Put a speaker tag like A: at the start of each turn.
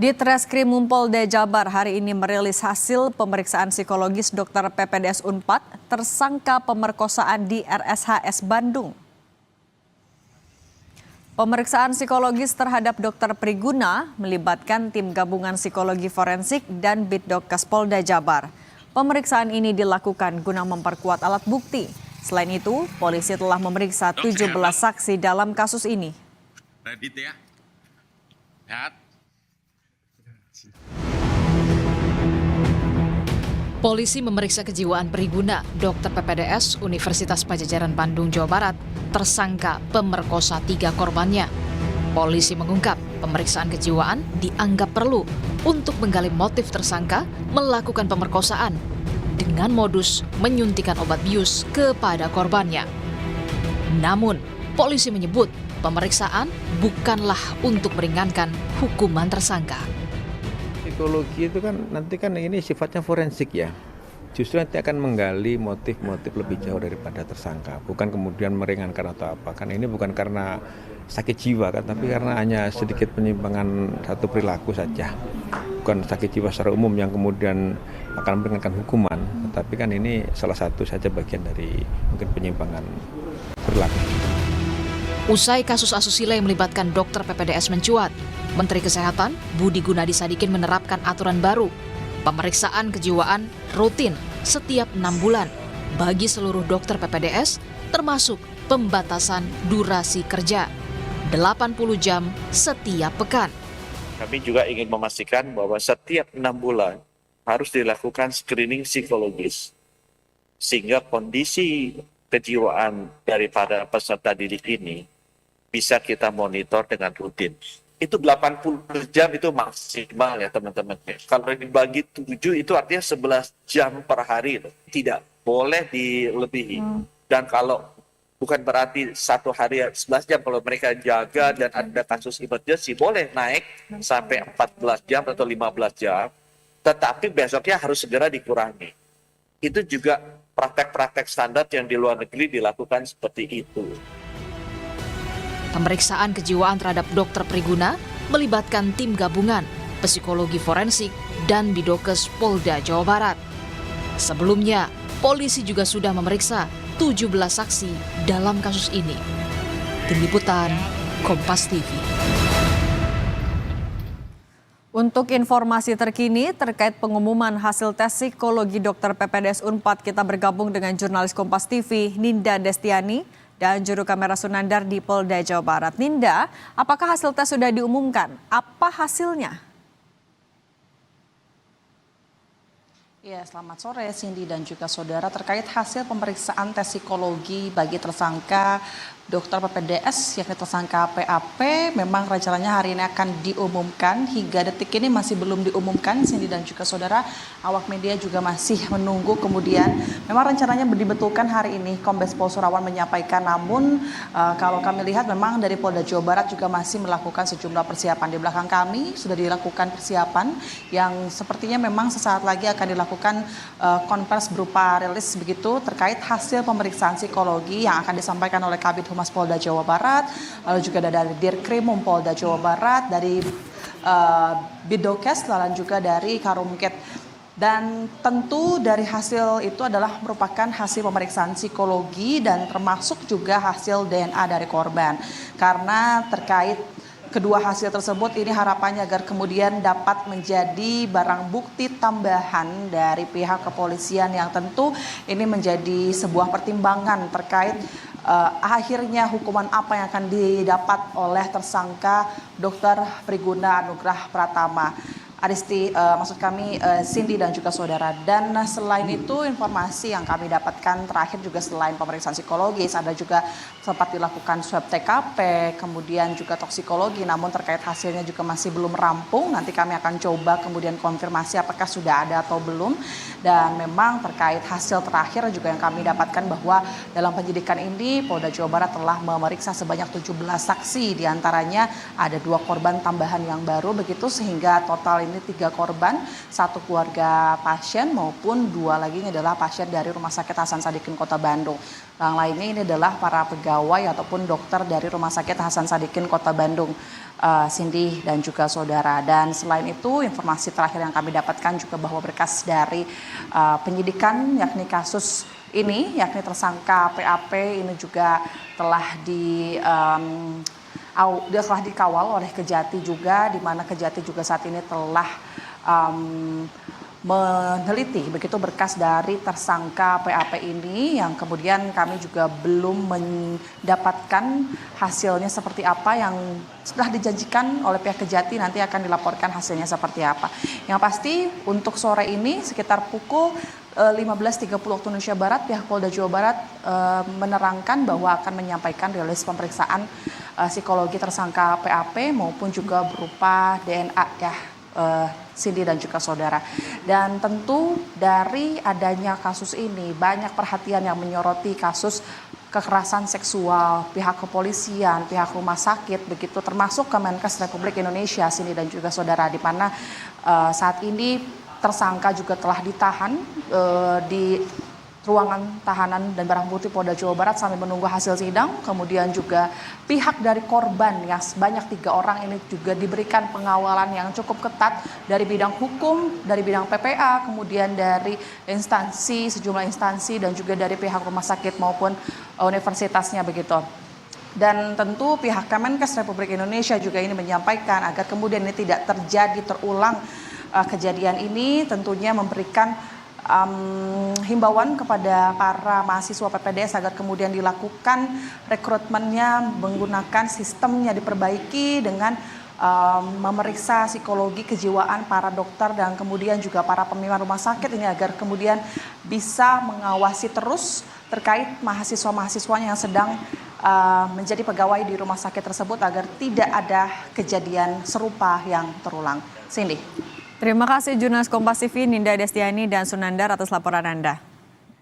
A: Ditreskrim Polda Jabar hari ini merilis hasil pemeriksaan psikologis Dr. PPDS Unpad tersangka pemerkosaan di RSHS Bandung. Pemeriksaan psikologis terhadap Dr. Priguna melibatkan tim gabungan psikologi forensik dan Bitdokes Polda Jabar. Pemeriksaan ini dilakukan guna memperkuat alat bukti. Selain itu, polisi telah memeriksa 17 saksi dalam kasus ini.
B: Radit ya. Sehat.
C: Polisi memeriksa kejiwaan Priguna, Dr. PPDS Universitas Padjadjaran Bandung, Jawa Barat, tersangka pemerkosa 3 korbannya. Polisi mengungkap pemeriksaan kejiwaan dianggap perlu untuk menggali motif tersangka melakukan pemerkosaan dengan modus menyuntikkan obat bius kepada korbannya. Namun, polisi menyebut pemeriksaan bukanlah untuk meringankan hukuman tersangka.
D: Psikologi itu kan nanti kan ini sifatnya forensik ya. Justru nanti akan menggali motif-motif lebih jauh daripada tersangka. Bukan kemudian meringankan atau apa. Kan ini bukan karena sakit jiwa kan, tapi karena hanya sedikit penyimpangan satu perilaku saja. Bukan sakit jiwa secara umum yang kemudian akan meringankan hukuman. Tapi kan ini salah satu saja bagian dari mungkin penyimpangan perilaku.
C: Usai kasus asusila yang melibatkan Dr. PPDS mencuat, Menteri Kesehatan Budi Gunadi Sadikin menerapkan aturan baru. Pemeriksaan kejiwaan rutin setiap 6 bulan bagi seluruh dokter PPDS, termasuk pembatasan durasi kerja 80 jam setiap pekan.
E: Kami juga ingin memastikan bahwa setiap 6 bulan harus dilakukan screening psikologis, sehingga kondisi kejiwaan daripada peserta didik ini bisa kita monitor dengan rutin. Itu 80 jam itu maksimal ya teman-teman. Kalau dibagi 7 itu artinya 11 jam per hari. Tidak boleh dilebihi. Dan kalau bukan berarti satu hari 11 jam, kalau mereka jaga dan ada kasus emergency boleh naik sampai 14 jam atau 15 jam. Tetapi besoknya harus segera dikurangi. Itu juga praktek-praktek standar yang di luar negeri dilakukan seperti itu.
C: Pemeriksaan kejiwaan terhadap Dr. Priguna melibatkan tim gabungan, psikologi forensik, dan Bitdokes Polda Jawa Barat. Sebelumnya, polisi juga sudah memeriksa 17 saksi dalam kasus ini. Tim Liputan, Kompas TV.
A: Untuk informasi terkini terkait pengumuman hasil tes psikologi Dr. PPDS Unpad, kita bergabung dengan jurnalis Kompas TV Ninda Destiani dan juru kamera Sunandar di Polda Jawa Barat. Ninda, apakah hasil tes sudah diumumkan? Apa hasilnya?
F: Ya, selamat sore Cindy dan juga saudara. Terkait hasil pemeriksaan tes psikologi bagi tersangka Dr. PPDS yakni tersangka PAP, memang rencananya hari ini akan diumumkan. Hingga detik ini masih belum diumumkan, Cindy dan juga saudara. Awak media juga masih menunggu. Kemudian memang rencananya dibetulkan hari ini, Kombes Pol Surawan menyampaikan. Namun kalau kami lihat memang dari Polda Jawa Barat juga masih melakukan sejumlah persiapan. Di belakang kami sudah dilakukan persiapan yang sepertinya memang sesaat lagi akan dilakukan konferensi berupa rilis begitu terkait hasil pemeriksaan psikologi yang akan disampaikan oleh Kabid Humas Polda Jawa Barat, lalu juga dari Dirkrim Polda Jawa Barat, dari Bitdokes, lalu juga dari Karumket. Dan tentu dari hasil itu adalah merupakan hasil pemeriksaan psikologi dan termasuk juga hasil DNA dari korban. Karena terkait kedua hasil tersebut ini harapannya agar kemudian dapat menjadi barang bukti tambahan dari pihak kepolisian yang tentu ini menjadi sebuah pertimbangan terkait akhirnya hukuman apa yang akan didapat oleh tersangka Dr. Priguna Anugrah Pratama. Adisti, maksud kami Cindy dan juga saudara. Dan selain itu informasi yang kami dapatkan terakhir juga selain pemeriksaan psikologis, ada juga sempat dilakukan swab TKP, kemudian juga toksikologi, namun terkait hasilnya juga masih belum rampung. Nanti kami akan coba kemudian konfirmasi apakah sudah ada atau belum. Dan memang terkait hasil terakhir juga yang kami dapatkan bahwa dalam penyidikan ini Polda Jawa Barat telah memeriksa sebanyak 17 saksi, diantaranya ada 2 korban tambahan yang baru begitu, sehingga total ini 3 korban, 1 keluarga pasien maupun 2 lagi ini adalah pasien dari Rumah Sakit Hasan Sadikin Kota Bandung. Yang lainnya ini adalah para pegawai ataupun dokter dari Rumah Sakit Hasan Sadikin Kota Bandung. Cindy dan juga saudara. Dan selain itu informasi terakhir yang kami dapatkan juga bahwa berkas dari penyidikan yakni kasus ini yakni tersangka PAP ini juga telah dikawal oleh Kejati juga, di mana Kejati juga saat ini telah meneliti begitu berkas dari tersangka PAP ini, yang kemudian kami juga belum mendapatkan hasilnya seperti apa, yang setelah dijanjikan oleh pihak Kejati nanti akan dilaporkan hasilnya seperti apa. Yang pasti untuk sore ini sekitar pukul 15.30 waktu Indonesia Barat, pihak Polda Jawa Barat menerangkan bahwa akan menyampaikan rilis pemeriksaan psikologi tersangka PAP maupun juga berupa DNA ya, Cindy dan juga saudara. Dan tentu dari adanya kasus ini banyak perhatian yang menyoroti kasus kekerasan seksual, pihak kepolisian, pihak rumah sakit begitu, termasuk Kemenkes Republik Indonesia Cindy dan juga saudara, di mana saat ini tersangka juga telah ditahan di ruangan tahanan dan barang bukti Polda Jawa Barat sambil menunggu hasil sidang. Kemudian juga pihak dari korban yang sebanyak 3 orang ini juga diberikan pengawalan yang cukup ketat dari bidang hukum, dari bidang PPA, kemudian dari sejumlah instansi dan juga dari pihak rumah sakit maupun universitasnya begitu. Dan tentu pihak Kemenkes Republik Indonesia juga ini menyampaikan agar kemudian ini tidak terulang kejadian ini, tentunya memberikan himbauan kepada para mahasiswa PPDS agar kemudian dilakukan rekrutmennya menggunakan sistemnya diperbaiki dengan memeriksa psikologi kejiwaan para dokter dan kemudian juga para pemimpin rumah sakit ini, agar kemudian bisa mengawasi terus terkait mahasiswa-mahasiswanya yang sedang menjadi pegawai di rumah sakit tersebut agar tidak ada kejadian serupa yang terulang. Cindy.
A: Terima kasih jurnalis Kompas TV Ninda Destiani dan Sunandar atas laporan Anda.